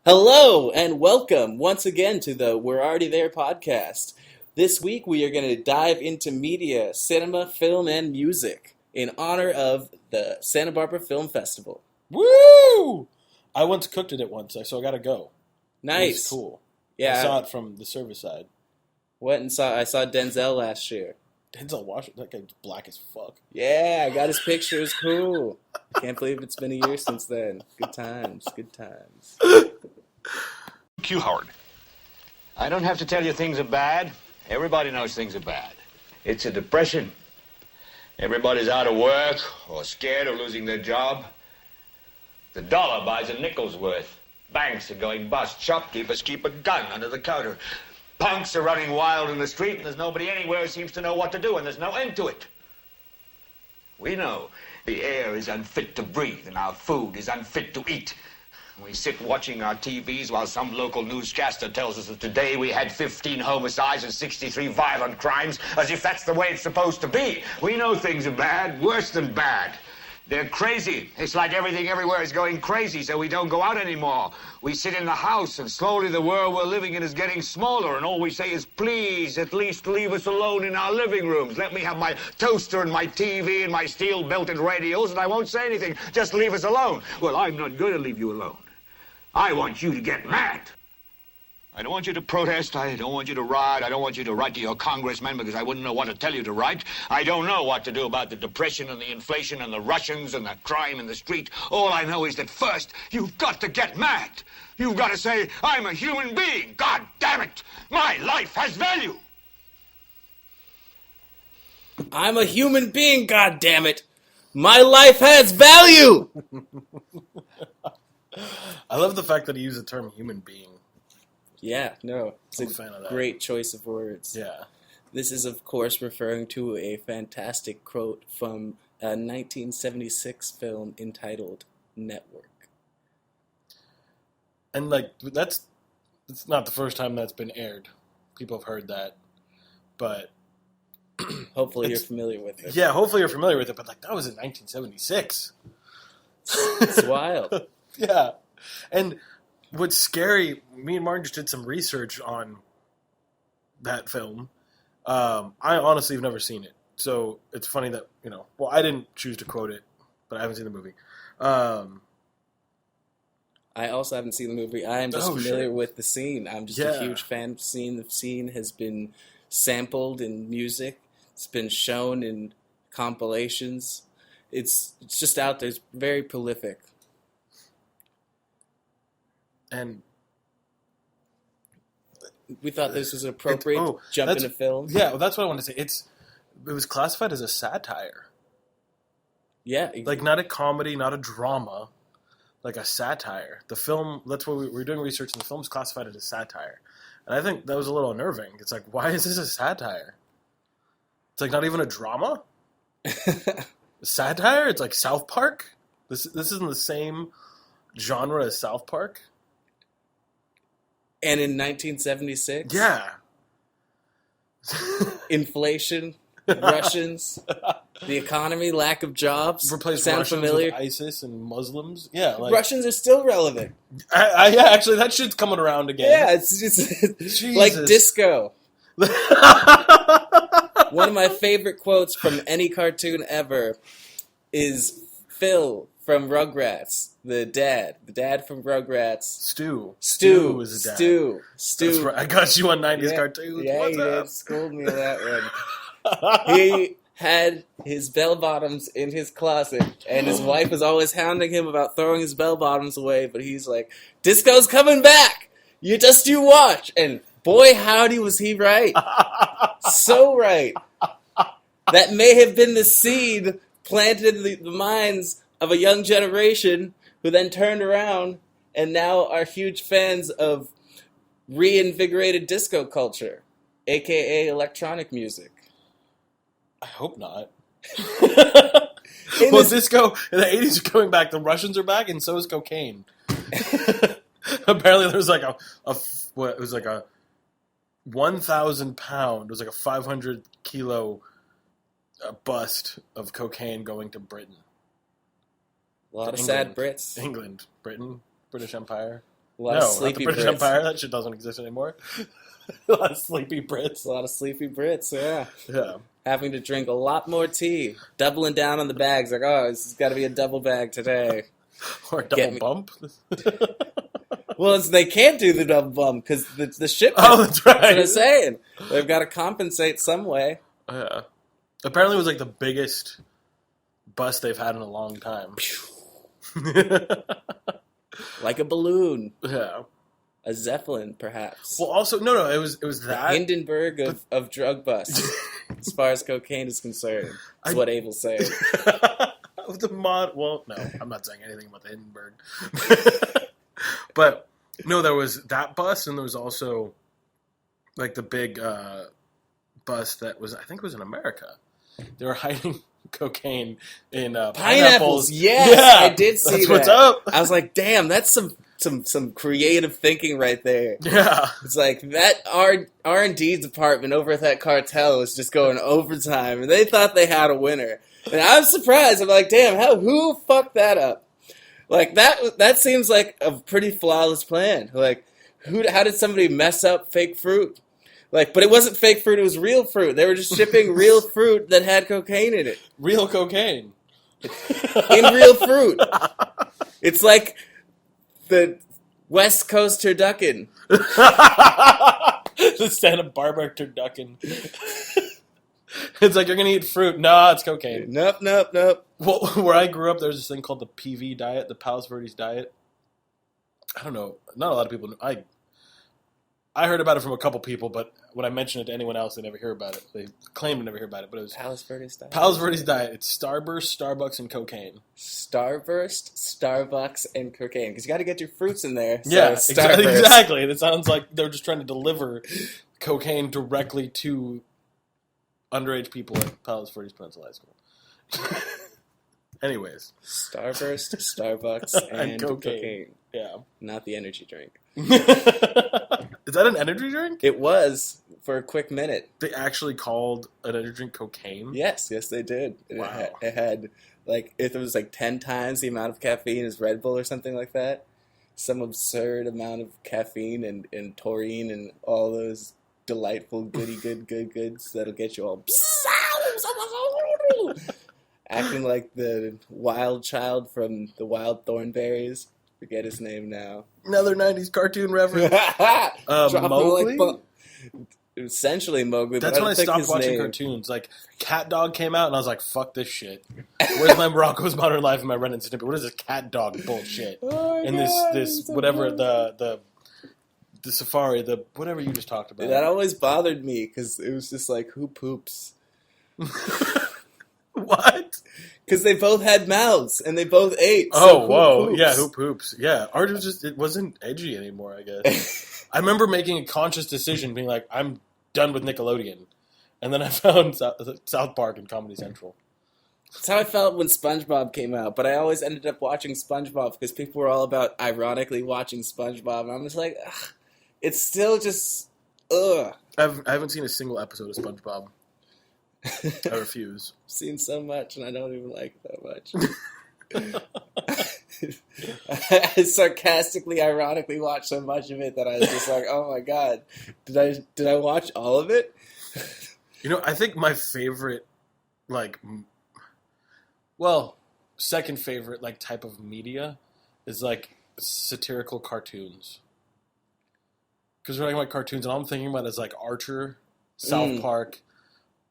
Hello and welcome once again to the We're Already There podcast. This week we are going to dive into media, cinema, film, and music in honor of the Santa Barbara Film Festival. Woo! I once cooked at it once, so I gotta go. It was Nice. cool. Yeah. I saw it from the service side. I saw Denzel last year. Denzel Washington, that guy's black as fuck. Yeah, I got his picture. It was cool. I can't believe it's been a year since then. Good times, good times. Q Howard. I don't have to tell you things are bad. Everybody knows things are bad. It's a depression. Everybody's out of work or scared of losing their job. The dollar buys a nickel's worth. Banks are going bust. Shopkeepers keep a gun under the counter. Punks are running wild in the street, and there's nobody anywhere who seems to know what to do, and there's no end to it. We know the air is unfit to breathe, and our food is unfit to eat. We sit watching our TVs while some local newscaster tells us that today we had 15 homicides and 63 violent crimes, as if that's the way it's supposed to be. We know things are bad, worse than bad. They're crazy. It's like everything everywhere is going crazy, so we don't go out anymore. We sit in the house, and slowly the world we're living in is getting smaller, and all we say is, please, at least leave us alone in our living rooms. Let me have my toaster and my TV and my steel-belted radios, and I won't say anything. Just leave us alone. Well, I'm not going to leave you alone. I want you to get mad. I don't want you to protest. I don't want you to riot. I don't want you to write to your congressman because I wouldn't know what to tell you to write. I don't know what to do about the depression and the inflation and the Russians and the crime in the street. All I know is that first, you've got to get mad. You've got to say, I'm a human being. God damn it. My life has value. I'm a human being, goddammit! My life has value! I love the fact that he used the term human being. Yeah, no, it's I'm a fan of that. great choice of words. Yeah. This is, of course, referring to a fantastic quote from a 1976 film entitled Network. And, it's not the first time that's been aired. People have heard that. But, Hopefully you're familiar with it. yeah, hopefully you're familiar with it, but, that was in 1976. It's wild. Yeah. And what's scary, me and Martin just did some research on that film. I honestly have never seen it. So it's funny that, I didn't choose to quote it, but I haven't seen the movie. I also haven't seen the movie. I am just familiar with the scene. I'm just a huge fan of the scene. The scene has been sampled in music. It's been shown in compilations. It's just out there. It's very prolific. And we thought this was an appropriate jump into film. Yeah, well, that's what I want to say. It was classified as a satire. Yeah. Not a comedy, not a drama, like a satire. The film, that's what we were doing research, and the film's classified as a satire. And I think that was a little unnerving. It's like, why is this a satire? It's not even a drama? Satire? It's like South Park? This isn't the same genre as South Park? And in 1976? Yeah. Inflation, Russians, the economy, lack of jobs. Replace Sound Russians familiar? with ISIS and Muslims. Yeah, Russians are still relevant. Yeah, actually, that shit's coming around again. Yeah, it's like disco. One of my favorite quotes from any cartoon ever is Phil from Rugrats, the dad from Rugrats. Stu is the dad. Stu. That's right. I got you on 90s cartoons. Yeah, What's you up? did. Schooled me on that one. He had his bell bottoms in his closet, and his wife was always hounding him about throwing his bell bottoms away, but he's like, disco's coming back! You watch! And boy, howdy was he right. So right. That may have been the seed planted in the minds of a young generation who then turned around and now are huge fans of reinvigorated disco culture, a.k.a. electronic music. I hope not. Well, disco in the 80s are coming back. The Russians are back, and so is cocaine. Apparently, there was like a 1,000 pound. It was like a 500 kilo bust of cocaine going to Britain. A lot of sad Brits. England, Britain, British Empire. A lot of Not sleepy the British Brits. Empire. That shit doesn't exist anymore. A lot of sleepy Brits. A lot of sleepy Brits, yeah. Yeah. Having to drink a lot more tea. Doubling down on the bags. Like, oh, this has got to be a double bag today. Or a Get double me- bump. Well, they can't do the double bump because the shipment. Oh, that's right. That's what I'm saying. They've got to compensate some way. Yeah. Apparently, it was like the biggest bust they've had in a long time. Like a balloon. Yeah. A Zeppelin, perhaps. Well, also, no, it was that. Hindenburg of drug busts, as far as cocaine is concerned. That's what Abel's saying. Well, no, I'm not saying anything about the Hindenburg. But no, there was that bus, and there was also like the big bus that was, I think, it was in America. They were hiding cocaine in pineapples. Yes, yeah, I did see that's that. What's up? I was like, damn, that's some creative thinking right there. Yeah, It's like that R&D department over at that cartel was just going overtime, and they thought they had a winner. And I'm surprised. I'm like, damn, who fucked that up? Like that seems like a pretty flawless plan. Like, how did somebody mess up fake fruit? Like, but it wasn't fake fruit; it was real fruit. They were just shipping real fruit that had cocaine in it. real cocaine In real fruit. It's like the West Coast turducken. The Santa Barbara turducken. It's like, you're gonna eat fruit. Nah, it's cocaine. Nope. Well, where I grew up, there's this thing called the PV diet, the Palos Verdes diet. I don't know. Not a lot of people. I heard about it from a couple people, but when I mentioned it to anyone else, they never hear about it. They claim to never hear about it, but it was Palos Verdes diet. Palos Verdes diet. It's Starburst, Starbucks, and cocaine. Starburst, Starbucks, and cocaine. Because you got to get your fruits in there. So Yeah, Starburst. exactly. It sounds like they're just trying to deliver cocaine directly to underage people at Palos Verdes Peninsula High School. Anyways. Starburst, Starbucks, and cocaine. Yeah. Not the energy drink. Is that an energy drink? It was for a quick minute. They actually called an energy drink cocaine? Yes, they did. Wow. It had like, if it was like 10 times the amount of caffeine as Red Bull or something like that. Some absurd amount of caffeine and taurine and all those delightful goods that'll get you all acting like the wild child from the Wild Thornberries. Forget his name now. Another 90s cartoon reference. Dropping Mowgli? Essentially Mowgli. That's but when I don't think stopped his watching name. cartoons. Like, Cat Dog came out, and I was like, fuck this shit. Where's my Morocco's Modern Life and my Ren and Stimpy? What is this Cat Dog bullshit? Oh my And God, this it's so whatever, bad. the safari, the whatever you just talked about. That always bothered me because it was just like, who poops? What? Because they both had mouths and they both ate. Oh, so who whoa. poops? Yeah, who poops? Yeah. Art was just, it wasn't edgy anymore, I guess. I remember making a conscious decision, being like, I'm done with Nickelodeon. And then I found South Park and Comedy Central. That's how I felt when SpongeBob came out, but I always ended up watching SpongeBob because people were all about ironically watching SpongeBob, and I'm just like, ugh, it's still just, ugh. I haven't seen a single episode of SpongeBob. I refuse. I've seen so much, and I don't even like it that much. I sarcastically, ironically watched so much of it that I was just like, oh my god, did I watch all of it? You know, I think my favorite, second favorite, type of media is, satirical cartoons. Because we're talking about cartoons, and all I'm thinking about is, Archer, South Park,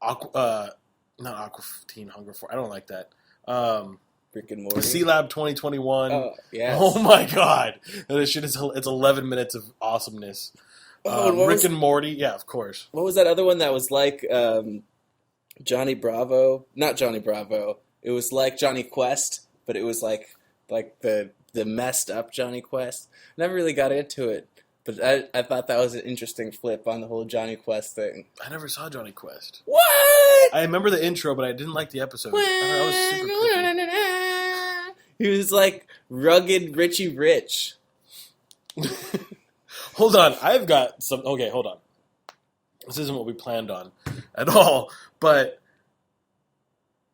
not Aqua Teen Hunger Force. I don't like that. Rick and Morty. C-Lab 2021. Oh, yes. Oh my god. This shit it's 11 minutes of awesomeness. Oh, and what Rick was- and Morty, yeah, of course. What was that other one that was like Johnny Bravo? Not Johnny Bravo. It was like Johnny Quest, but it was like the messed up Johnny Quest. Never really got into it, but I thought that was an interesting flip on the whole Johnny Quest thing. I never saw Johnny Quest. What? I remember the intro, but I didn't like the episode. I was super picky. He was like rugged Richie Rich. Hold on, I've got some... Okay, hold on. This isn't what we planned on at all, but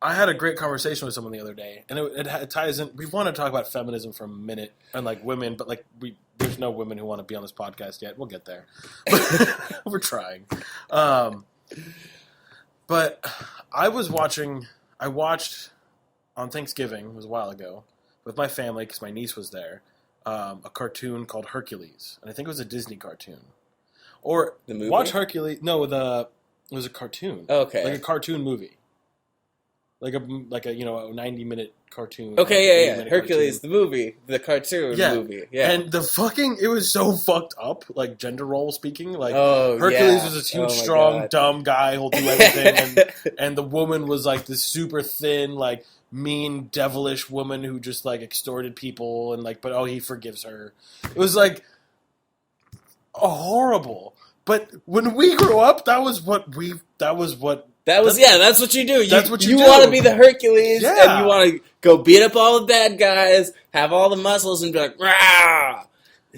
I had a great conversation with someone the other day, and it ties in... We want to talk about feminism for a minute, and women, but we There's no women who want to be on this podcast yet. We'll get there. We're trying. But I watched on Thanksgiving, it was a while ago, with my family, because my niece was there, a cartoon called Hercules. And I think it was a Disney cartoon. Or The movie? watch Hercules. No, it was a cartoon. Okay. Like a cartoon movie. Like a 90-minute cartoon. Okay, yeah. 80-minute Hercules, cartoon. the movie, the cartoon movie. Yeah. And it was so fucked up, like gender role speaking. Like Oh, Hercules yeah. was this huge, Oh my strong, God. dumb guy who'll do everything, and the woman was like this super thin, like mean, devilish woman who just like extorted people, and like, but he forgives her. It was like horrible. But when we grew up, that's what you do. That's what you do. want to be the Hercules, Yeah. and you want to go beat up all the bad guys, have all the muscles, and be like, rah!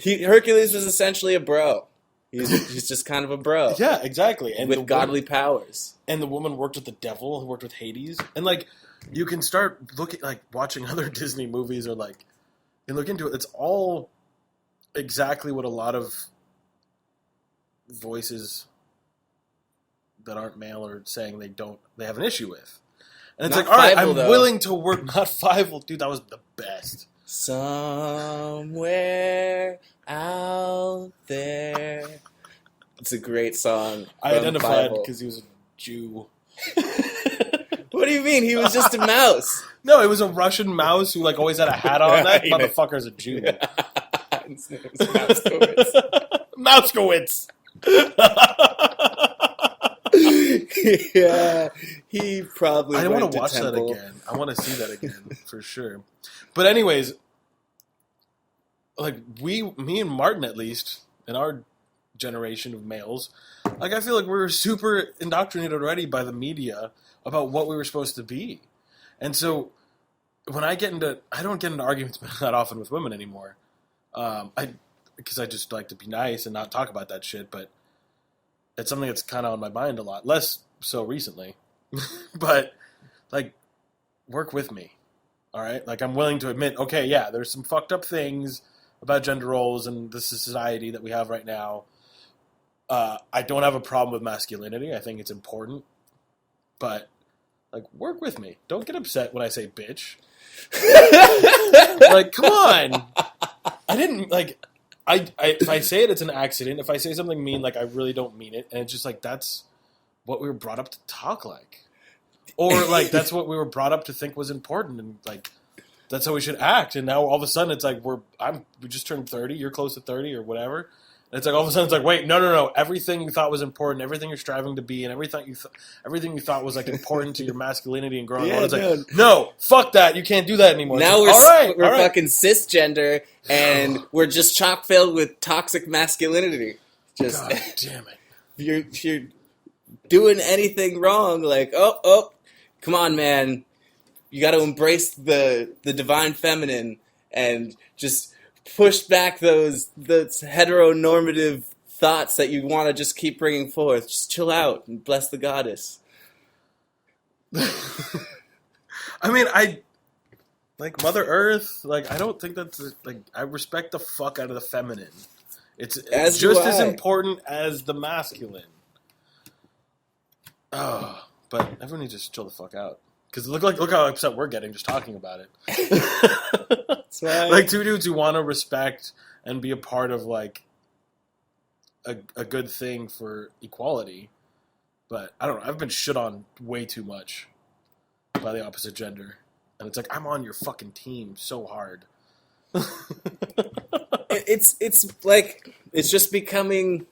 Hercules was essentially a bro. He's just kind of a bro. Yeah, exactly. And with godly powers. And the woman worked with the devil, who worked with Hades. And, like, you can start watching other Disney movies or, like, and look into it. It's all exactly what a lot of voices that aren't male are saying they have an issue with. And it's Not like, all right, Fievel, I'm though. willing to work. Not Fievel. Dude, that was the best. Somewhere out there. It's a great song. I from identified Fievel. because he was a Jew. What do you mean? He was just a mouse. No, it was a Russian mouse who like always had a hat on. That I know. motherfucker's a Jew. His name was Mouskowitz. Mouskowitz. Yeah, he probably. I went want to to watch that temple. again. I want to see that again for sure. But anyways, like me and Martin, at least in our generation of males, like I feel like we were super indoctrinated already by the media about what we were supposed to be, and so when I don't get into arguments that often with women anymore, because I just like to be nice and not talk about that shit, but it's something that's kind of on my mind a lot, less so recently, but like work with me. All right, like I'm willing to admit, okay, yeah, there's some fucked up things about gender roles and the society that we have right now. I don't have a problem with masculinity. I think it's important, but like, work with me. Don't get upset when I say bitch. Like, come on. I didn't like. If I say it, it's an accident. If I say something mean, like I really don't mean it, and it's just like that's what we were brought up to talk like. Or, like, that's what we were brought up to think was important, and, like, that's how we should act. And now, all of a sudden, it's like, we just turned 30, you're close to 30, or whatever. And it's like, all of a sudden, it's like, wait, no. Everything you thought was important, everything you're striving to be, and everything you thought was, like, important to your masculinity and growing up. It's like, no, fuck that, you can't do that anymore. Now It's like, we're fucking cisgender, and we're just chock filled with toxic masculinity. Just, God damn it. if you're doing anything wrong, like, oh, come on, man. You got to embrace the divine feminine and just push back those heteronormative thoughts that you want to just keep bringing forth. Just chill out and bless the goddess. I mean, like Mother Earth, like I don't think that's like I respect the fuck out of the feminine. It's As just do as I. important as the masculine. Oh, but everyone needs to just chill the fuck out. Because look how upset we're getting just talking about it. That's right. Like two dudes who want to respect and be a part of like a good thing for equality. But I don't know. I've been shit on way too much by the opposite gender. And it's like, I'm on your fucking team so hard. It's like, it's just becoming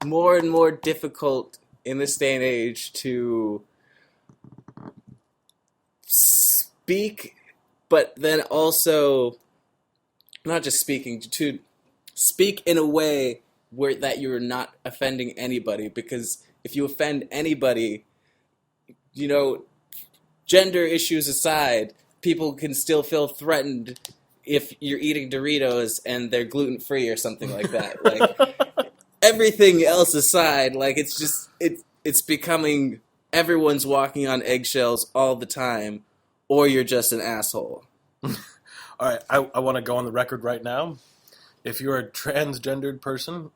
more and more difficult in this day and age to speak, but then also not just speaking, to speak in a way where that you're not offending anybody, because if you offend anybody, you know, gender issues aside, people can still feel threatened if you're eating Doritos and they're gluten-free or something like that. Like, everything else aside, like, it's just, it's becoming everyone's walking on eggshells all the time, or you're just an asshole. All right, I want to go on the record right now if you're a transgendered person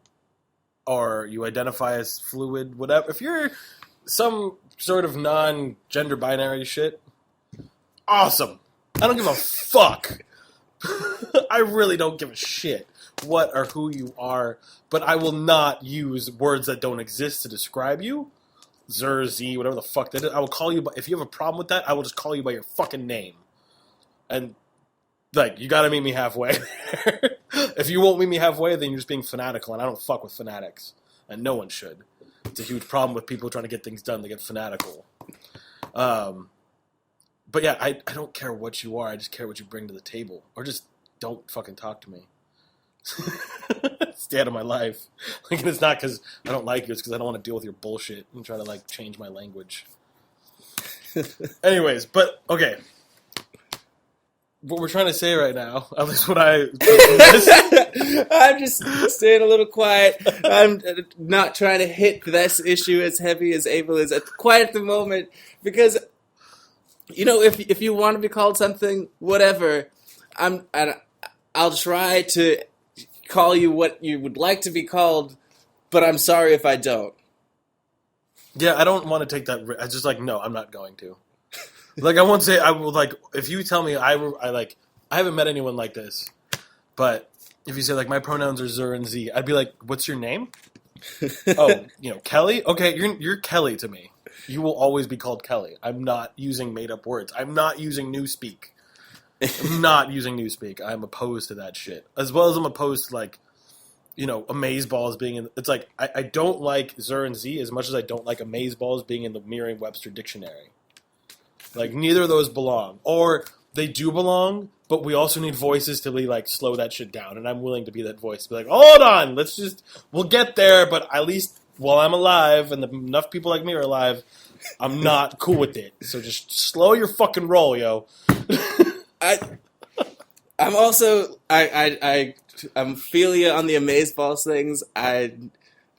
or you identify as fluid, whatever, if you're some sort of non-gender binary shit, awesome. I don't give a fuck. I really don't give a shit what or who you are, but I will not use words that don't exist to describe you. Zer, Z, whatever the fuck that is. I will call you, if you have a problem with that, I will just call you by your fucking name. And, like, you gotta meet me halfway. If you won't meet me halfway, then you're just being fanatical, and I don't fuck with fanatics. And no one should. It's a huge problem with people trying to get things done. They get fanatical. But yeah, I don't care what you are. I just care what you bring to the table. Or just don't fucking talk to me. Stay out of my life. Like, and it's not because I don't like you. It's because I don't want to deal with your bullshit and try to, like, change my language. Anyways, but, okay. What we're trying to say right now, at least what I'm just staying a little quiet. I'm not trying to hit this issue as heavy as Abel is quite at the moment, because, you know, if you want to be called something, whatever, I'll try to call you what you would like to be called, but I'm sorry if I don't. Yeah, I don't want to take that. I just like, no, I'm not going to. Like, I won't say, I will, like, if you tell me, I haven't met anyone like this, but if you say, like, my pronouns are Zer and Z, I'd be like, what's your name? Oh, you know, Kelly? Okay, you're Kelly to me. You will always be called Kelly. I'm not using made-up words. I'm not using Newspeak. I'm opposed to that shit. As well as I'm opposed to, like, you know, amazeballs being in... It's like, I don't like Zer and Z as much as I don't like amazeballs being in the Merriam-Webster dictionary. Like, neither of those belong. Or they do belong, but we also need voices to be, like, slow that shit down. And I'm willing to be that voice. To be like, hold on, we'll get there, but at least while I'm alive and enough people like me are alive, I'm not cool with it. So just slow your fucking roll, yo. I'm also, I'm feel you on the amazeballs things. I've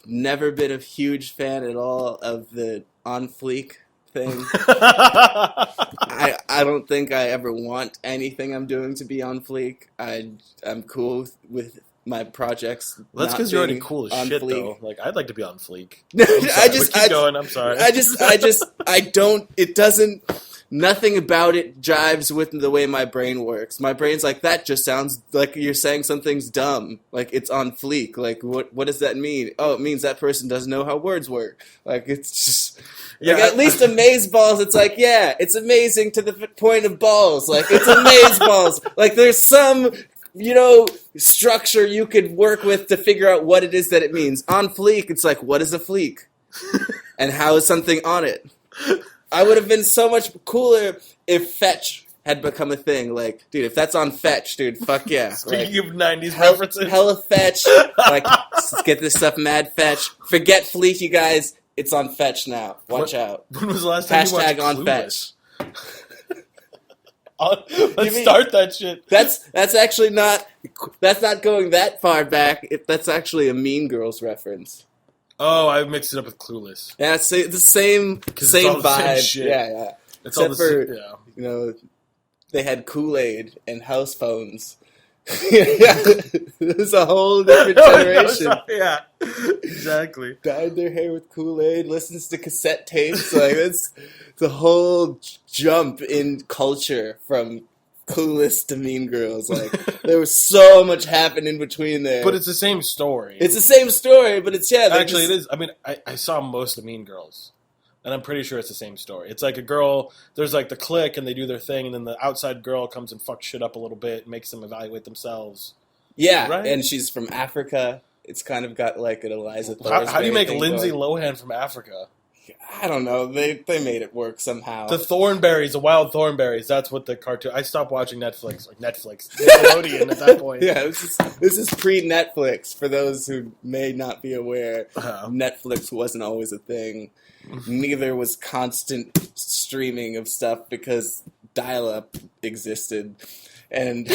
never been a huge fan at all of the on fleek thing. I don't think I ever want anything I'm doing to be on fleek. I'm cool with my projects. Well, that's because you're already cool as shit, fleek. Though. Like, I'd like to be on fleek. Keep going. I'm sorry. I don't. It doesn't. Nothing about it jives with the way my brain works. My brain's like, that just sounds like you're saying something's dumb. Like, it's on fleek. Like, what does that mean? Oh, it means that person doesn't know how words work. Like, it's just... Yeah, like, at least amazeballs, it's like, yeah, it's amazing to the point of balls. Like, it's amazeballs. Like, there's some, you know, structure you could work with to figure out what it is that it means. On fleek, it's like, what is a fleek? And how is something on it? I would have been so much cooler if fetch had become a thing. Like, dude, if that's on fetch, dude, fuck yeah. Speaking like, of 90s references. Hella fetch. Like, let's get this stuff mad fetch. Forget fleek, you guys. It's on fetch now. Watch out. When was the last time you watched on Clueless? fetch. Let's start that shit. That's actually not... That's not going that far back. That's actually a Mean Girls reference. Oh, I mixed it up with Clueless. Yeah, it's the same vibe. Same shit. Yeah. It's Except all for, yeah. You know, they had Kool-Aid and house phones. It was a whole different generation. Yeah, exactly. Dyed their hair with Kool-Aid, listens to cassette tapes. Like, it's a whole jump in culture from Clueless to Mean Girls. Like, there was so much happening in between there. But it's the same story. It's the same story, but it's, yeah. Actually, it is. I mean, I saw most of Mean Girls. And I'm pretty sure it's the same story. It's like a girl, there's like the clique, and they do their thing, and then the outside girl comes and fucks shit up a little bit, makes them evaluate themselves. Yeah, right? And she's from Africa. It's kind of got like an Eliza How do you make thing Lindsay going. Lohan from Africa? I don't know. They made it work somehow. The Thornberries, the Wild Thornberries, that's what the cartoon... I stopped watching Netflix. Nickelodeon at that point. Yeah, this is pre-Netflix, for those who may not be aware. Netflix wasn't always a thing. Neither was constant streaming of stuff, because dial-up existed. And...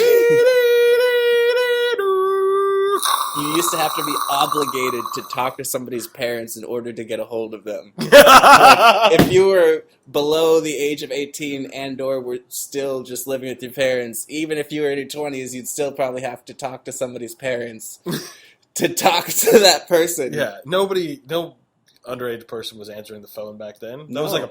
you used to have to be obligated to talk to somebody's parents in order to get a hold of them. Like, if you were below the age of 18 and/or were still just living with your parents, even if you were in your 20s, you'd still probably have to talk to somebody's parents to talk to that person. Yeah, no underage person was answering the phone back then. That was like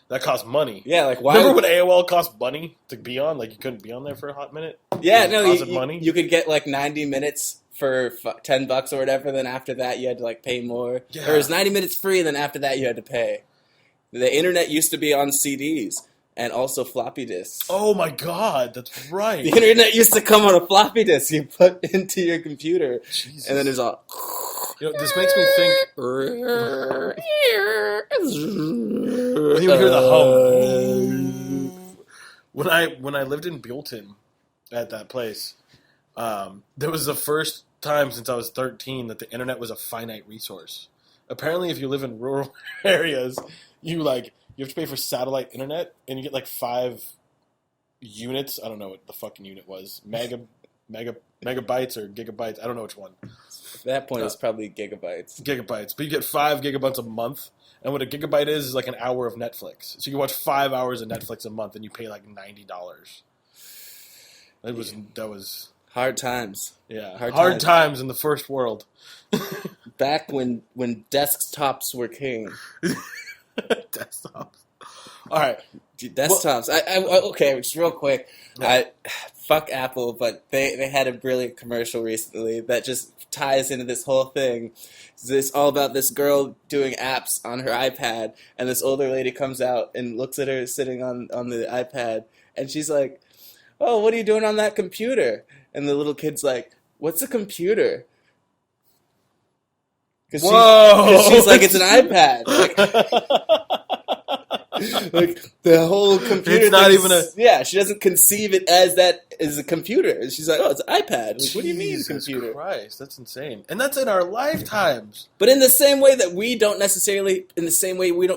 that cost money. Yeah, like why? Remember when AOL cost money to be on? Like you couldn't be on there for a hot minute. Yeah, Money. You could get like 90 minutes for $10 or whatever. Then after that, you had to like pay more. Yeah. Or it was 90 minutes free, and then after that, you had to pay. The internet used to be on CDs and also floppy disks. Oh my god, that's right. The internet used to come on a floppy disk you put into your computer, Jesus. and then there's all. This makes me think. When you hear the hum. When I lived in Buellton at that place, there was the first time since I was 13 that the internet was a finite resource. Apparently, if you live in rural areas, you have to pay for satellite internet, and you get like 5 units. I don't know what the fucking unit was. Megabytes or gigabytes. I don't know which one. At that point, it's probably gigabytes. Gigabytes. But you get 5 gigabytes a month. And what a gigabyte is like an hour of Netflix. So you can watch 5 hours of Netflix a month, and you pay like $90. That was hard times. Yeah, hard times in the first world. Back when desktops were king. Desktops. All right, desktops. Okay, just real quick. Yeah. Fuck Apple, but they had a brilliant commercial recently that just ties into this whole thing. It's all about this girl doing apps on her iPad, and this older lady comes out and looks at her sitting on the iPad, and she's like, "Oh, what are you doing on that computer?" And the little kid's like, "What's a computer?" Because she's like, "It's an iPad." Like the whole computer. It's not even a. Yeah, she doesn't conceive it as that is a computer. She's like, "Oh, it's an iPad." Like, what do you mean, computer? Christ, that's insane. And that's in our lifetimes. But in the same way that we don't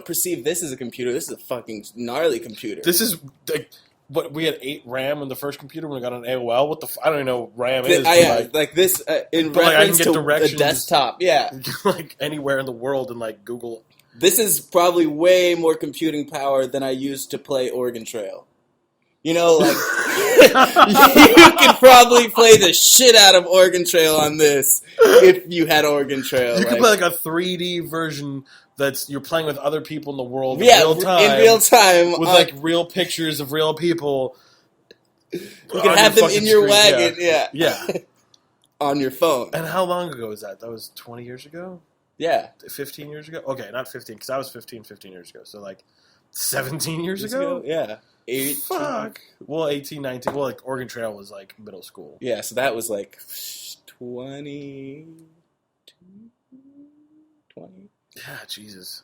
perceive this as a computer, this is a fucking gnarly computer. This is like what we had 8 RAM in the first computer when we got on AOL. What the I don't even know what RAM is. Like this in reference to the desktop. Yeah, like anywhere in the world and like Google. This is probably way more computing power than I used to play Oregon Trail. You know, like, you could probably play the shit out of Oregon Trail on this if you had Oregon Trail. You could play like a 3D version you're playing with other people in the world in real time with like real pictures of real people. You can have them in your wagon, yeah. On your phone. And how long ago was that? That was 20 years ago? Yeah. 15 years ago? Okay, not 15, because I was 15 years ago. So, like, 17 years ago? Yeah. 18. Fuck. Well, 18, 19. Well, like, Oregon Trail was, like, middle school. Yeah, so that was, like, 20. Yeah, Jesus.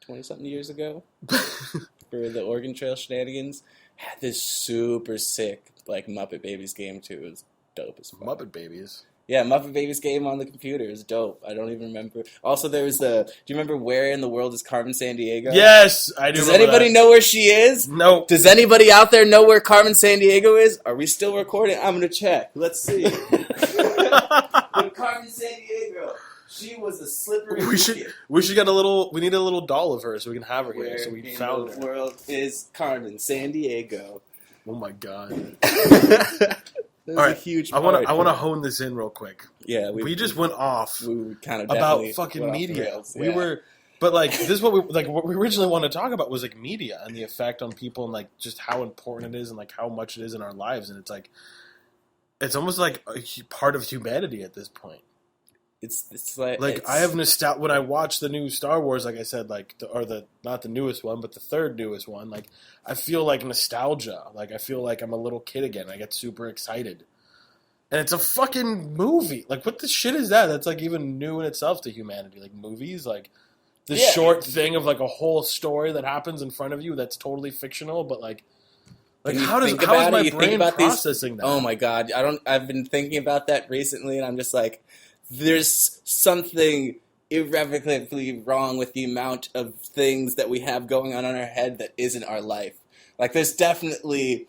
20-something years ago. For the Oregon Trail shenanigans. Had this super sick, like, Muppet Babies game, too. It was dope as fuck. Muppet Babies? Yeah, Muppet Babies game on the computer is dope. I don't even remember. Also, there was do you remember Where in the World is Carmen Sandiego? Yes, I do. Does anybody know where she is? No. Does anybody out there know where Carmen Sandiego is? Are we still recording? I'm going to check. Let's see. With Carmen Sandiego, she was a slippery We should get we need a little doll of her so we can have her here. So we found her. Where in the world is Carmen Sandiego? Oh my god. All right, a huge I want to hone this in real quick. Yeah, we just went off we kind of about fucking media. We were, but like this is what we originally wanted to talk about was like media and the effect on people and like just how important it is and like how much it is in our lives, and it's almost like a part of humanity at this point. It's like I have nostalgia when I watch the new Star Wars. Like I said, not the newest one, but the third newest one. Like I feel like nostalgia. Like I feel like I'm a little kid again. I get super excited, and it's a fucking movie. Like what the shit is that? That's like even new in itself to humanity. Like movies, like this short thing of like a whole story that happens in front of you that's totally fictional, but like how is my brain processing that? Oh my god, I've been thinking about that recently, and I'm just like. There's something irrevocably wrong with the amount of things that we have going on in our head that isn't our life. Like, there's definitely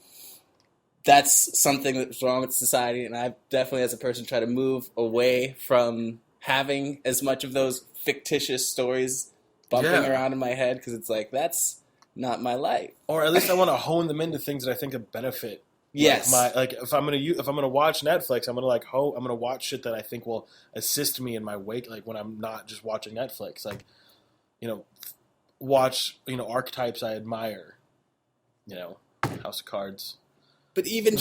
that's something that's wrong with society, and I definitely, as a person, try to move away from having as much of those fictitious stories bumping around in my head, because it's like, that's not my life. Or at least I want to hone them into things that I think would benefit. Yes. Like if I'm gonna watch Netflix, I'm gonna watch shit that I think will assist me in my wake. Like when I'm not just watching Netflix, like watch archetypes I admire. House of Cards. But even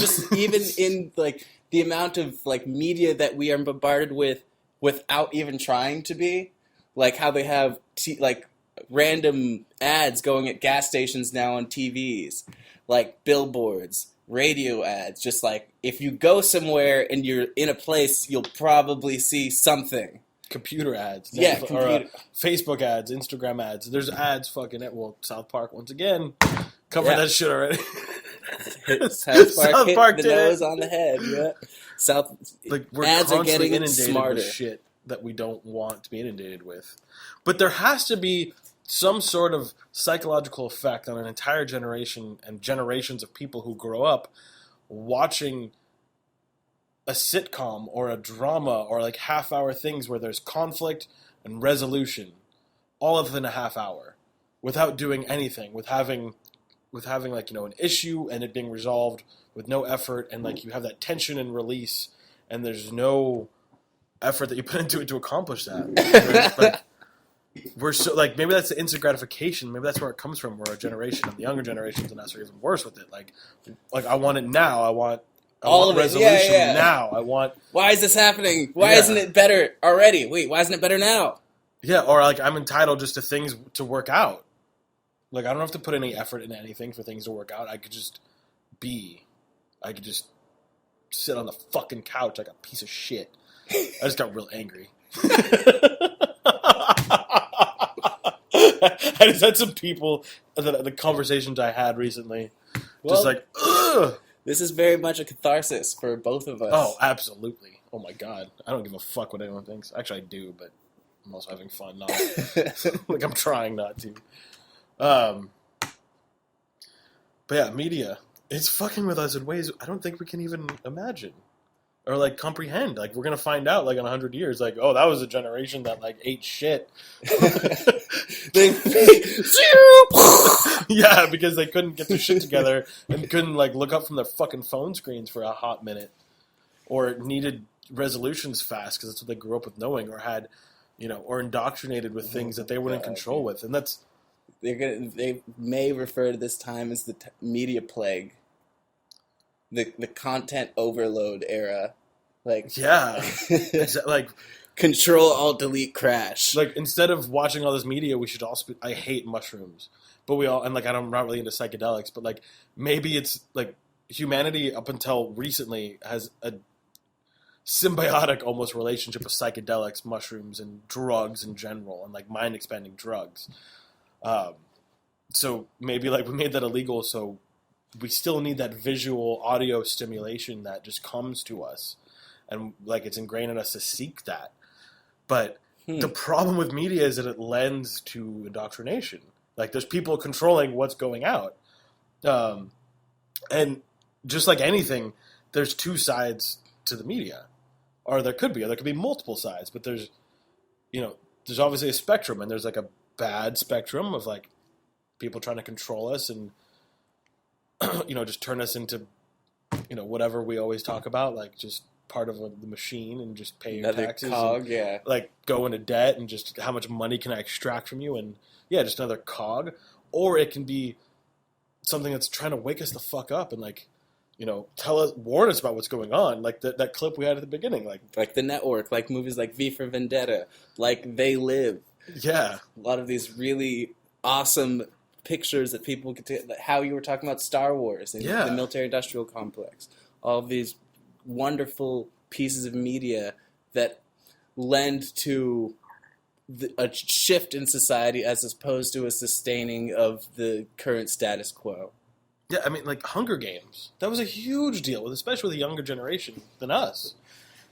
in like the amount of like media that we are bombarded with without even trying to be, like how they have like random ads going at gas stations now on TVs, like billboards, radio ads, just like if you go somewhere and you're in a place, you'll probably see something. Computer ads. Or Facebook ads, Instagram ads. There's ads fucking at, South Park once again. Covered that shit already. South Park hit the nose on the head. Yeah. We're ads are getting inundated smarter. with shit that we don't want to be inundated with. But there has to be some sort of psychological effect on an entire generation and generations of people who grow up watching a sitcom or a drama or like half-hour things where there's conflict and resolution all within a half hour without doing anything, with having like an issue and it being resolved with no effort, and like you have that tension and release and there's no effort that you put into it to accomplish that. We're so like, maybe that's the instant gratification. Maybe that's where it comes from. Where our generation and the younger generations and us are even worse with it. Like I want it now. I want all of resolution now. I want. Why is this happening? Why isn't it better already? Wait, why isn't it better now? Yeah, or like I'm entitled just to things to work out. Like I don't have to put any effort into anything for things to work out. I could just be. I could just sit on the fucking couch like a piece of shit. I just got real angry. I just had some people, the conversations I had recently, just like, ugh. This is very much a catharsis for both of us. Oh, absolutely. Oh my God. I don't give a fuck what anyone thinks. Actually, I do, but I'm also having fun not. Like, I'm trying not to. But yeah, media. It's fucking with us in ways I don't think we can even imagine. Or, like, comprehend. Like, we're going to find out, like, in 100 years, like, oh, that was a generation that, like, ate shit. Yeah, because they couldn't get their shit together and couldn't, like, look up from their fucking phone screens for a hot minute. Or needed resolutions fast because that's what they grew up with knowing, or had, or indoctrinated with things that they weren't in control with. And that's... They may refer to this time as the media plague. The content overload era, like like Control Alt Delete crash. Like instead of watching all this media, we should also. I hate mushrooms, but we all, and like I'm not really into psychedelics, but like maybe it's like humanity up until recently has a symbiotic almost relationship with psychedelics, mushrooms, and drugs in general, and like mind expanding drugs. So maybe like we made that illegal, so. We still need that visual audio stimulation that just comes to us. And like it's ingrained in us to seek that. But the problem with media is that it lends to indoctrination. Like there's people controlling what's going out. And just like anything, there's two sides to the media. Or there could be multiple sides. But there's obviously a spectrum. And there's like a bad spectrum of like people trying to control us and just turn us into, whatever we always talk about, like just part of the machine and just pay your taxes. Cog, and, like go into debt and just how much money can I extract from you, and just another cog. Or it can be something that's trying to wake us the fuck up and like, warn us about what's going on. Like that clip we had at the beginning, like The Network, like movies like V for Vendetta, like They Live. Yeah, a lot of these really awesome pictures that people get to, how you were talking about Star Wars and the military-industrial complex. All of these wonderful pieces of media that lend to a shift in society as opposed to a sustaining of the current status quo. Yeah, I mean, like Hunger Games. That was a huge deal, especially with a younger generation than us.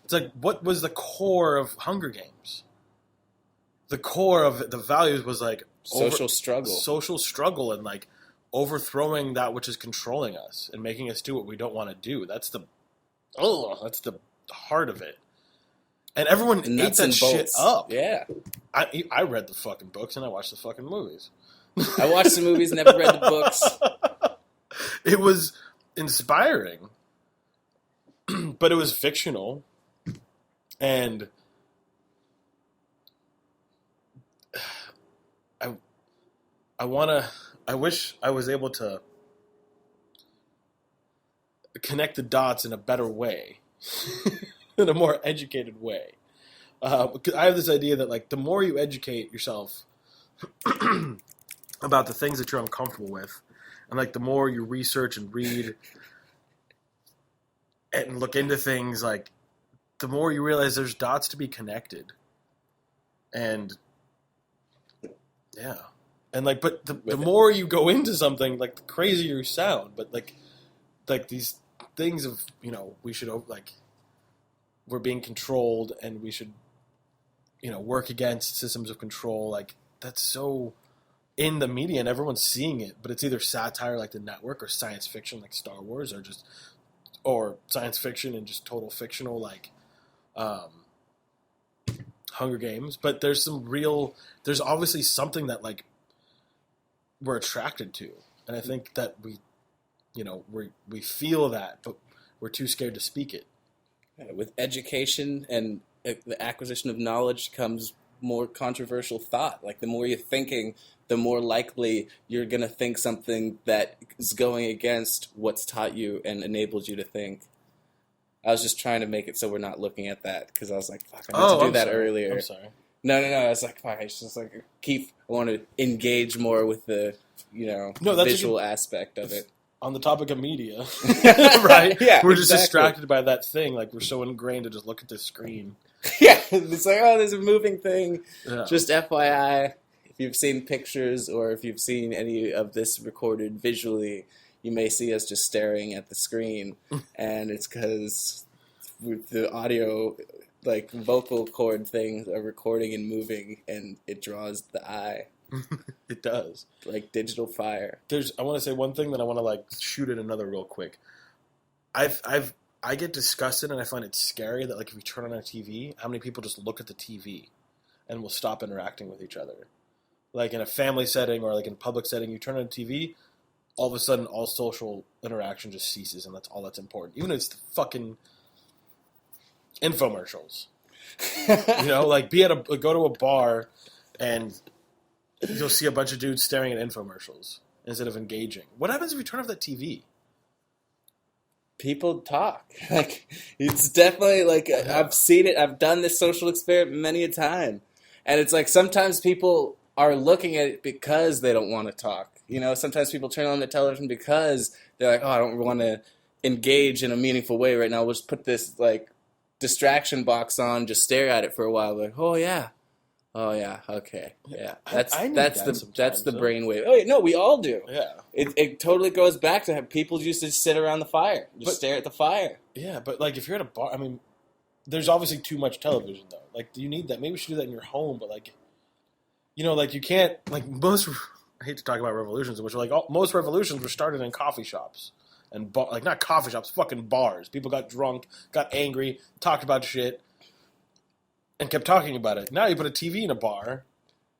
It's like, what was the core of Hunger Games? The core of the values was like social struggle, and like overthrowing that which is controlling us and making us do what we don't want to do. That's the heart of it. And everyone And ate nuts that and shit bolts. up. Yeah. I read the fucking books and I watched the fucking movies. I watched the movies, never read the books. It was inspiring, but it was fictional. And I wish I was able to connect the dots in a better way, in a more educated way. Because I have this idea that, like, the more you educate yourself about the things that you're uncomfortable with, and, like, the more you research and read and look into things, like, the more you realize there's dots to be connected. And, yeah. And, like, but the more you go into something, like, the crazier you sound. But, like these things of, you know, we should, like, we're being controlled and we should, you know, work against systems of control. Like, that's so in the media and everyone's seeing it. But it's either satire like The Network or science fiction like Star Wars or science fiction and just total fictional like Hunger Games. But there's obviously something that, like, we're attracted to. And I think that we feel that, but we're too scared to speak it. With education and the acquisition of knowledge comes more controversial thought. Like, the more you're thinking, the more likely you're going to think something that is going against what's taught you and enabled you to think. I was just trying to make it so we're not looking at that, because I was like, fuck, I meant to do that earlier. I'm sorry. No. I was like, fuck, it's just like, I want to engage more with the, visual aspect of it. On the topic of media, right? Yeah, we're just exactly. distracted by that thing. Like, we're so ingrained to just look at the screen. Yeah, it's like, oh, there's a moving thing. Yeah. Just FYI, if you've seen pictures or if you've seen any of this recorded visually, you may see us just staring at the screen, and it's because the audio, like, vocal cord things are recording and moving, and it draws the eye. It does. Like digital fire. I want to say one thing that I want to, like, shoot at another real quick. I get disgusted and I find it scary that, like, if you turn on a TV, how many people just look at the TV and will stop interacting with each other. Like, in a family setting or, like, in a public setting, you turn on a TV, all of a sudden all social interaction just ceases, and that's all that's important. Even if it's the fucking infomercials. You know, like, go to a bar and you'll see a bunch of dudes staring at infomercials instead of engaging. What happens if you turn off that TV? People talk. Like, it's definitely, like, I've seen it. I've done this social experiment many a time. And it's like, sometimes people are looking at it because they don't want to talk. You know, sometimes people turn on the television because they're like, oh, I don't want to engage in a meaningful way right now. We'll just put this, like, distraction box on, just stare at it for a while. Like, oh, yeah. Oh yeah, okay, yeah. That's the brainwave. Oh no, we all do. Yeah, it totally goes back to how people used to sit around the fire, stare at the fire. Yeah, but, like, if you're at a bar, I mean, there's obviously too much television though. Like, do you need that? Maybe we should do that in your home, but, like, you know, like, you can't, like, most. I hate to talk about revolutions, which, like, most revolutions were started in coffee shops and like, not coffee shops, fucking bars. People got drunk, got angry, talked about shit. And kept talking about it. Now you put a TV in a bar,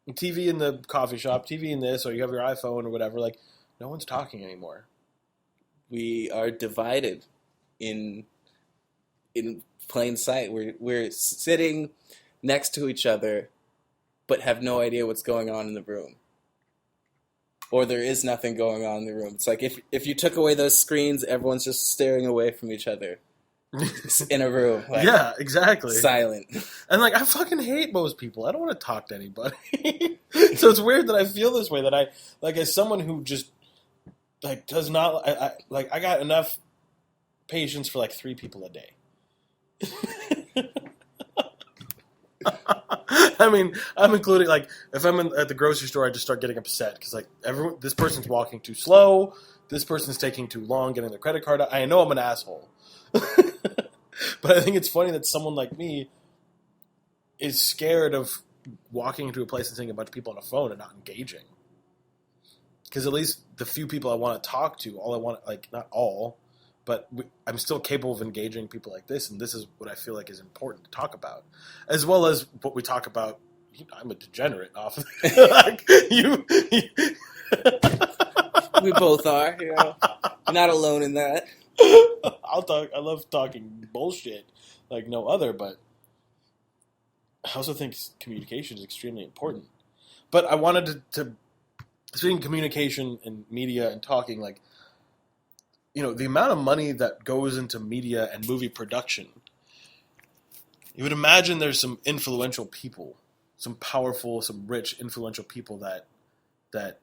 a TV in the coffee shop, TV in this, or you have your iPhone or whatever. Like, no one's talking anymore. We are divided in plain sight. We're sitting next to each other, but have no idea what's going on in the room. Or there is nothing going on in the room. It's like if you took away those screens, everyone's just staring away from each other. In a room. Like, yeah, exactly. Silent. And, like, I fucking hate most people. I don't want to talk to anybody. So it's weird that I feel this way, that I, like, as someone who just, like, does not, I got enough patience for, like, 3 people a day. I mean, I'm including, like, if I'm at the grocery store, I just start getting upset because, like, this person's walking too slow, this person's taking too long getting their credit card out. I know I'm an asshole. But I think it's funny that someone like me is scared of walking into a place and seeing a bunch of people on a phone and not engaging. Because at least the few people I want to talk to, not all, but I'm still capable of engaging people like this, and this is what I feel like is important to talk about, as well as what we talk about. I'm a degenerate off of like, you. We both are, not alone in that. I'll talk. I love talking bullshit like no other, but I also think communication is extremely important. But I wanted to speaking of communication and media and talking, like, the amount of money that goes into media and movie production. You would imagine there's some influential people, some powerful, some rich, influential people that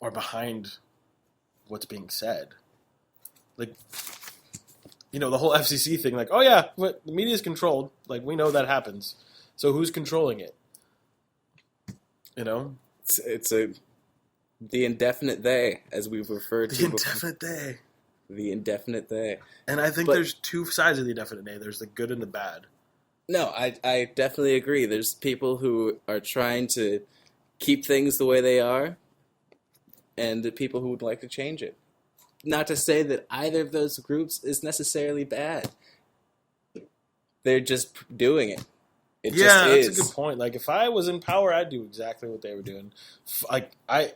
are behind what's being said. Like, the whole FCC thing, like, oh yeah, but the media is controlled. Like, we know that happens. So who's controlling it? It's the indefinite they, as we've referred to. The indefinite they. The indefinite they. And I think there's two sides of the indefinite they. There's the good and the bad. No, I definitely agree. There's people who are trying to keep things the way they are, and the people who would like to change it. Not to say that either of those groups is necessarily bad. They're just doing it. It just is. That's a good point. Like, if I was in power, I'd do exactly what they were doing. Like, I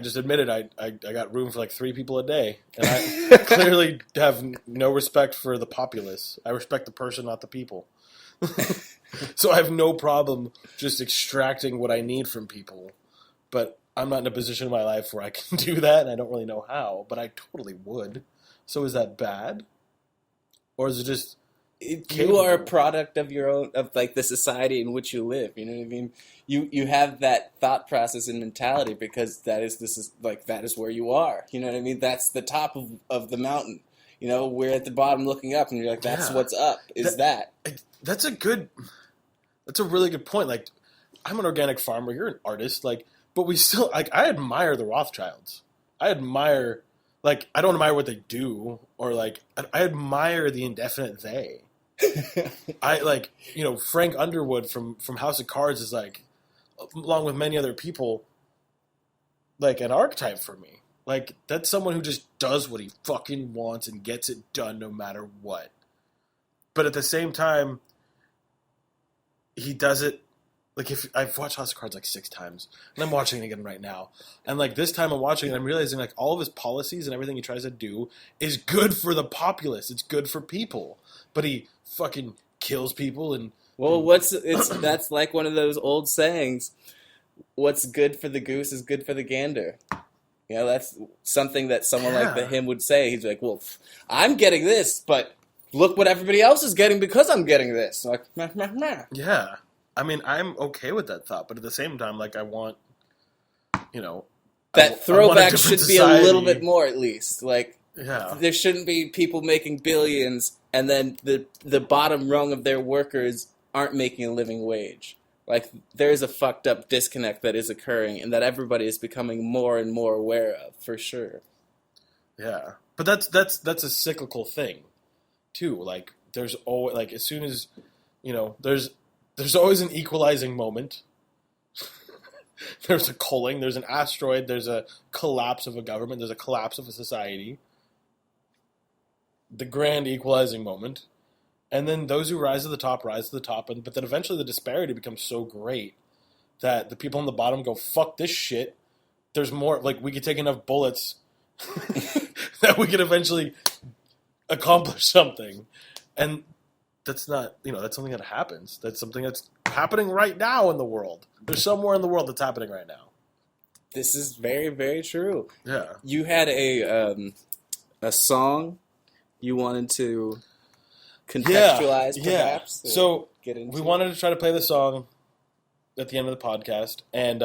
just admitted I got room for like 3 people a day, and I clearly have no respect for the populace. I respect the person, not the people. So I have no problem just extracting what I need from people, but I'm not in a position in my life where I can do that, and I don't really know how, but I totally would. So is that bad? Or is it just... You are a product of your own, of like the society in which you live. You know what I mean? You have that thought process and mentality because that is where you are. You know what I mean? That's the top of the mountain. We're at the bottom looking up, and you're like, that's what's up. That's a really good point. Like, I'm an organic farmer. You're an artist. Like, but we still, like, I admire the Rothschilds. I admire, like, I don't admire what they do, or like, I admire the indefinite they. I like, Frank Underwood from House of Cards is like, along with many other people, like an archetype for me. Like, that's someone who just does what he fucking wants and gets it done no matter what. But at the same time, he does it, like, if I've watched House of Cards like 6 times, and I'm watching it again right now. And like this time I'm watching it, I'm realizing like all of his policies and everything he tries to do is good for the populace. It's good for people. But he fucking kills people and... Well, that's like one of those old sayings, what's good for the goose is good for the gander. That's something that someone like him would say. He's like, well, I'm getting this, but look what everybody else is getting because I'm getting this. Like, meh, meh, meh. Yeah. I mean, I'm okay with that thought, but at the same time, like, I want, that throwback should be society. A little bit more, at least. Like, yeah. There shouldn't be people making billions, and then the bottom rung of their workers aren't making a living wage. Like, there's a fucked up disconnect that is occurring, and that everybody is becoming more and more aware of, for sure. Yeah, but that's a cyclical thing, too. Like, there's always, like, as soon as, there's always an equalizing moment. There's a culling, there's an asteroid, there's a collapse of a government, there's a collapse of a society. The grand equalizing moment. And then those who rise to the top, but then eventually the disparity becomes so great that the people on the bottom go, fuck this shit. There's more, like, we could take enough bullets that we could eventually accomplish something. And that's not, that's something that happens. That's something that's happening right now in the world. There's somewhere in the world that's happening right now. This is very, very true. Yeah. You had a song you wanted to contextualize, perhaps? Yeah. So we wanted to try to play the song at the end of the podcast, and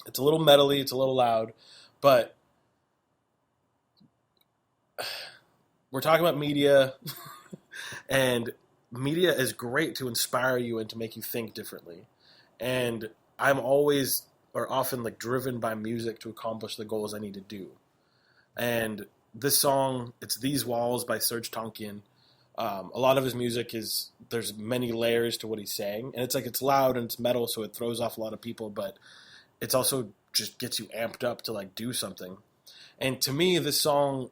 it's a little metally, it's a little loud, but we're talking about media, and media is great to inspire you and to make you think differently. And I'm always, or often, like, driven by music to accomplish the goals I need to do. And this song, it's These Walls by Serge Tankian. A lot of his music there's many layers to what he's saying. And it's like, it's loud and it's metal, so it throws off a lot of people, but it's also just gets you amped up to like do something. And to me, this song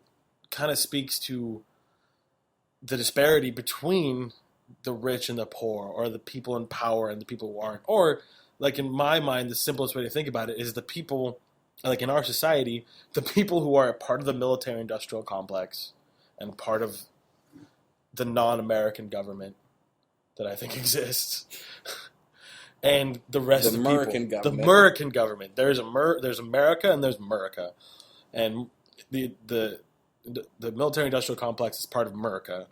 kind of speaks to the disparity between the rich and the poor, or the people in power and the people who aren't. Or, like, in my mind, the simplest way to think about it is the people, like in our society, the people who are a part of the military-industrial complex and part of the non-American government that I think exists, and the rest of the American people. government. The American government. There's America and there's America. And the military-industrial complex is part of America.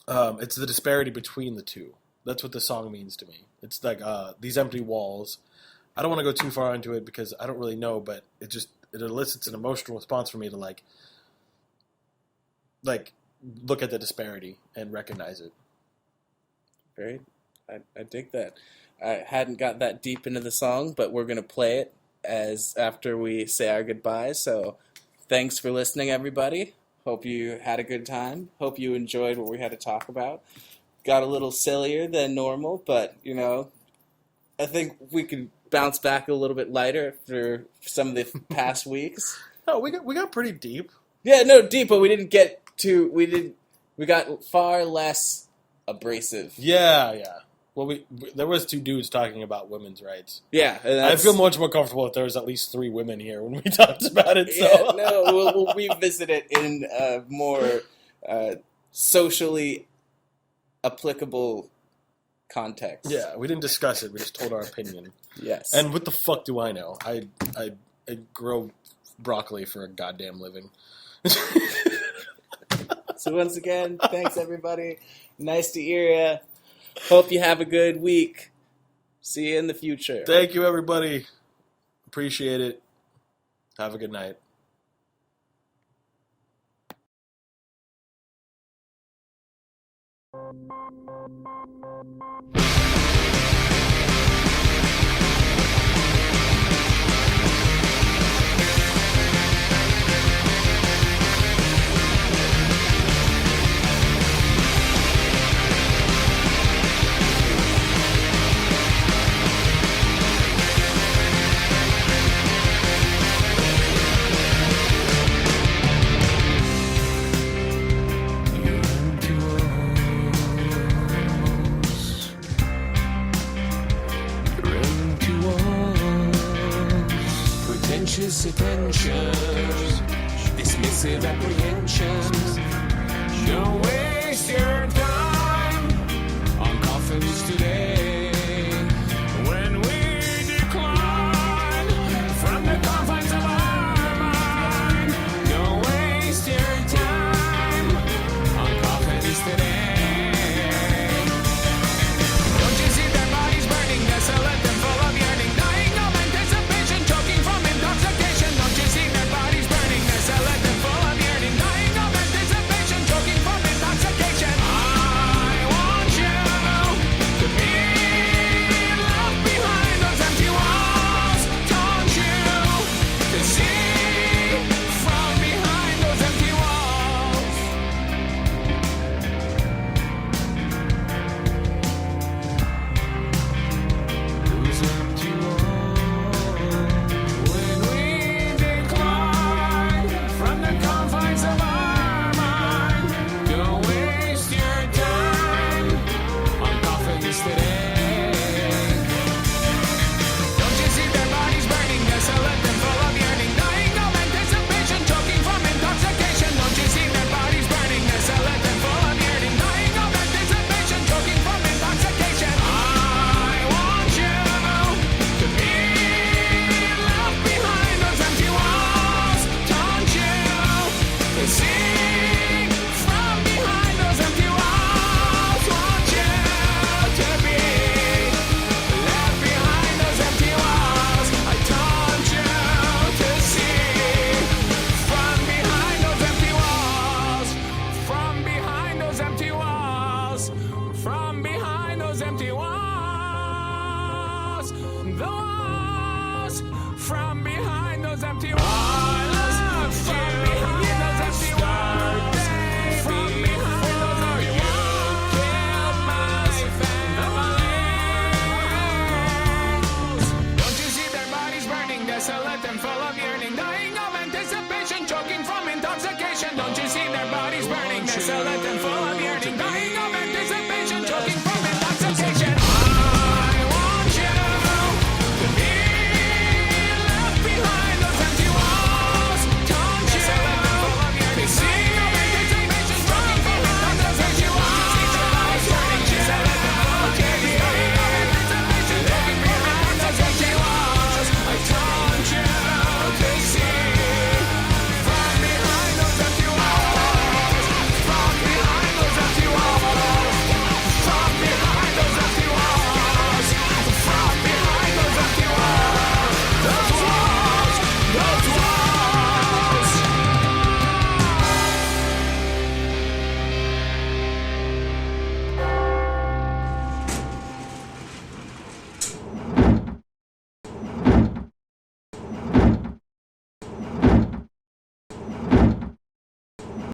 It's the disparity between the two. That's what the song means to me. It's like these empty walls. I don't want to go too far into it because I don't really know, but it elicits an emotional response for me to like look at the disparity and recognize it. I dig that. I hadn't got that deep into the song, but we're gonna play it as after we say our goodbyes. So, thanks for listening, everybody. Hope you had a good time. Hope you enjoyed what we had to talk about. Got a little sillier than normal, but, you know, I think we could bounce back a little bit lighter for some of the past weeks. No, we got pretty deep. Yeah, no, deep, but we got far less abrasive. Yeah. Well, there was two dudes talking about women's rights. Yeah. I feel much more comfortable if there was at least 3 women here when we talked about it. So. Yeah, no, we'll revisit it in a more socially applicable context. Yeah, we didn't discuss it. We just told our opinion. Yes. And what the fuck do I know? I grow broccoli for a goddamn living. So once again, thanks everybody. Nice to hear ya. Hope you have a good week. See you in the future. Thank you, everybody. Appreciate it. Have a good night. Pretentious attentions, dismissive apprehensions. Don't waste your time.